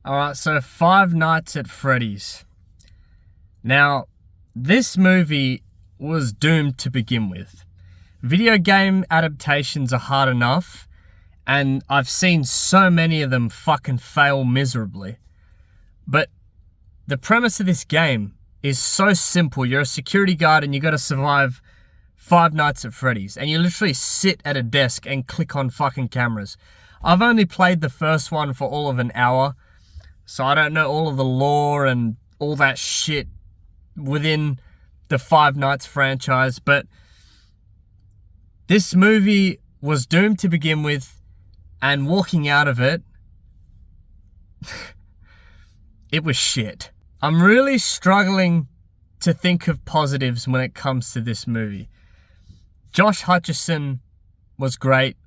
Alright, so Five Nights at Freddy's. Now, this movie was doomed to begin with. Video game adaptations are hard enough, and I've seen so many of them fucking fail miserably. But the premise of this game is so simple. You're a security guard and you gotta survive Five Nights at Freddy's. And you literally sit at a desk and click on fucking cameras. I've only played the first one for all of an hour, so I don't know all of the lore and all that shit within the Five Nights franchise. But this movie was doomed to begin with, and walking out of it, it was shit. I'm really struggling to think of positives when it comes to this movie. Josh Hutcherson was great.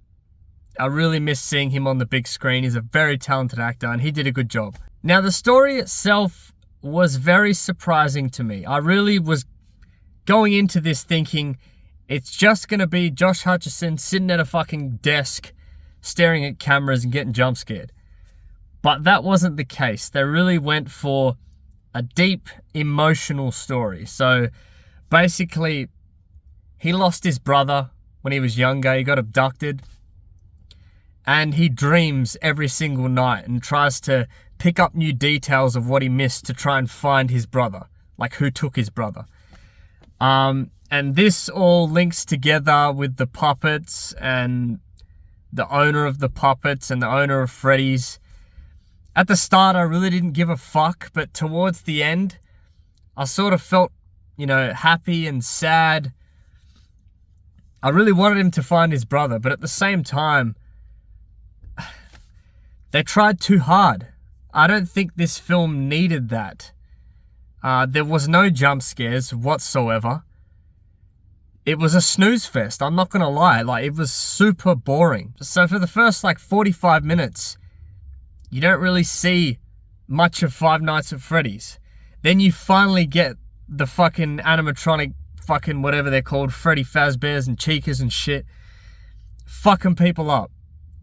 I really miss seeing him on the big screen. He's a very talented actor and he did a good job. Now, the story itself was very surprising to me. I really was going into this thinking it's just going to be Josh Hutcherson sitting at a fucking desk staring at cameras and getting jump scared. But that wasn't the case. They really went for a deep emotional story. So basically, he lost his brother when he was younger. He got abducted. And he dreams every single night and tries to pick up new details of what he missed to try and find his brother. Like who took his brother. And this all links together with the puppets and the owner of the puppets and the owner of Freddy's. At the start, I really didn't give a fuck, but towards the end, I sort of felt, happy and sad. I really wanted him to find his brother, but at the same time, they tried too hard. I don't think this film needed that. There was no jump scares whatsoever. It was a snooze fest, I'm not gonna lie. It was super boring. So for the first 45 minutes, you don't really see much of Five Nights at Freddy's. Then you finally get the fucking animatronic fucking whatever they're called, Freddy Fazbear's and Chicas and shit, fucking people up.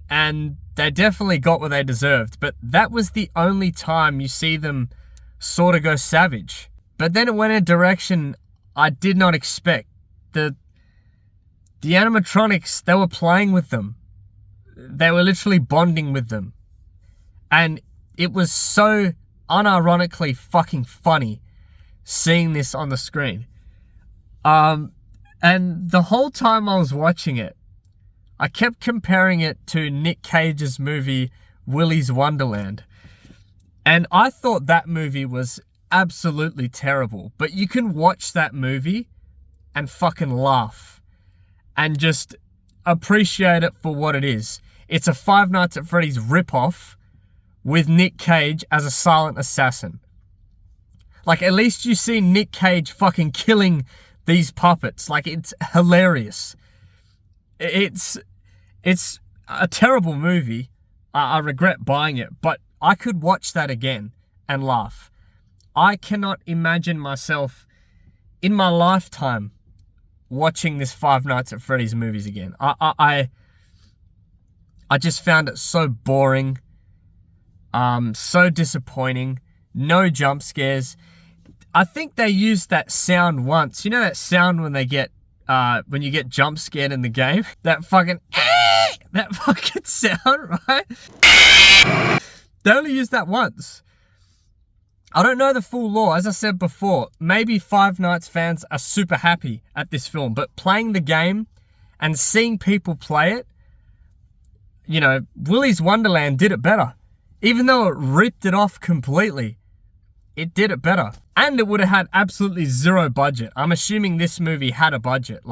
And they definitely got what they deserved, but that was the only time you see them sort of go savage. But then it went in a direction I did not expect. The animatronics, they were playing with them. They were literally bonding with them. And it was so unironically fucking funny seeing this on the screen. And the whole time I was watching it, I kept comparing it to Nick Cage's movie, Willy's Wonderland. And I thought that movie was absolutely terrible. But you can watch that movie and fucking laugh. And just appreciate it for what it is. It's a Five Nights at Freddy's ripoff with Nick Cage as a silent assassin. At least you see Nick Cage fucking killing these puppets. It's hilarious. It's a terrible movie. I regret buying it, but I could watch that again and laugh. I cannot imagine myself in my lifetime watching this Five Nights at Freddy's movies again. I just found it so boring, so disappointing, no jump scares. I think they used that sound once. You know that sound when when you get jump scared in the game? That fucking sound, right? They only used that once. I don't know the full lore. As I said before, maybe Five Nights fans are super happy at this film, but playing the game and seeing people play it, Willy's Wonderland did it better. Even though it ripped it off completely, it did it better. And it would have had absolutely zero budget. I'm assuming this movie had a budget.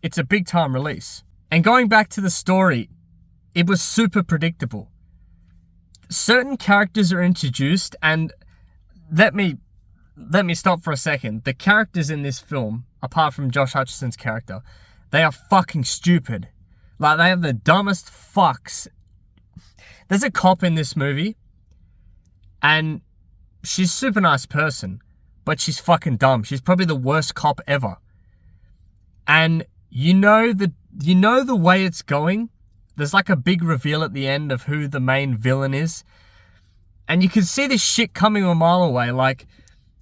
It's a big time release. And going back to the story, it was super predictable. Certain characters are introduced, and let me stop for a second. The characters in this film, apart from Josh Hutcherson's character, they are fucking stupid. They have the dumbest fucks. There's a cop in this movie, and she's a super nice person, but she's fucking dumb. She's probably the worst cop ever. And you know the way it's going. There's a big reveal at the end of who the main villain is. And you can see this shit coming a mile away. Like,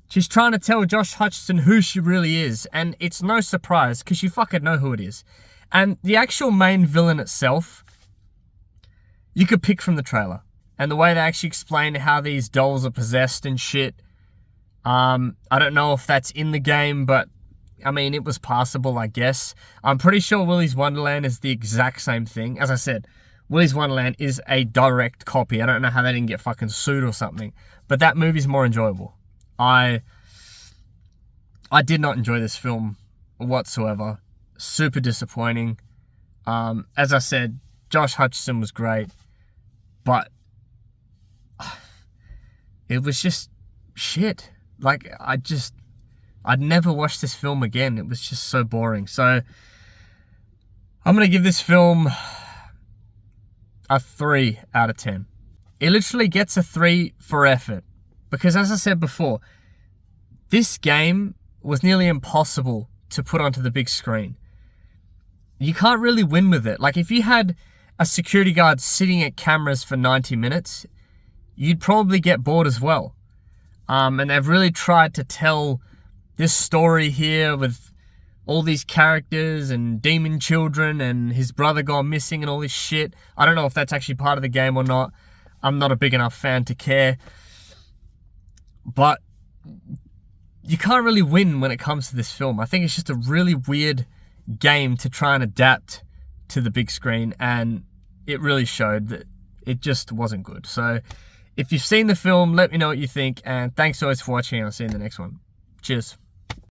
she's trying to tell Josh Hutcherson who she really is. And it's no surprise, because you fucking know who it is. And the actual main villain itself, you could pick from the trailer. And the way they actually explain how these dolls are possessed and shit. I don't know if that's in the game, but I mean, it was passable, I guess. I'm pretty sure Willy's Wonderland is the exact same thing. As I said, Willy's Wonderland is a direct copy. I don't know how they didn't get fucking sued or something. But that movie's more enjoyable. I did not enjoy this film whatsoever. Super disappointing. As I said, Josh Hutcherson was great. But it was just shit. Like, I'd never watch this film again. It was just so boring. So, I'm going to give this film a 3 out of 10. It literally gets a 3 for effort. Because as I said before, this game was nearly impossible to put onto the big screen. You can't really win with it. Like, if you had a security guard sitting at cameras for 90 minutes, you'd probably get bored as well. And they've really tried to tell this story here with all these characters and demon children and his brother gone missing and all this shit. I don't know if that's actually part of the game or not. I'm not a big enough fan to care. But you can't really win when it comes to this film. I think it's just a really weird game to try and adapt to the big screen, and it really showed that it just wasn't good. So if you've seen the film, let me know what you think, and thanks always for watching, and I'll see you in the next one. Cheers.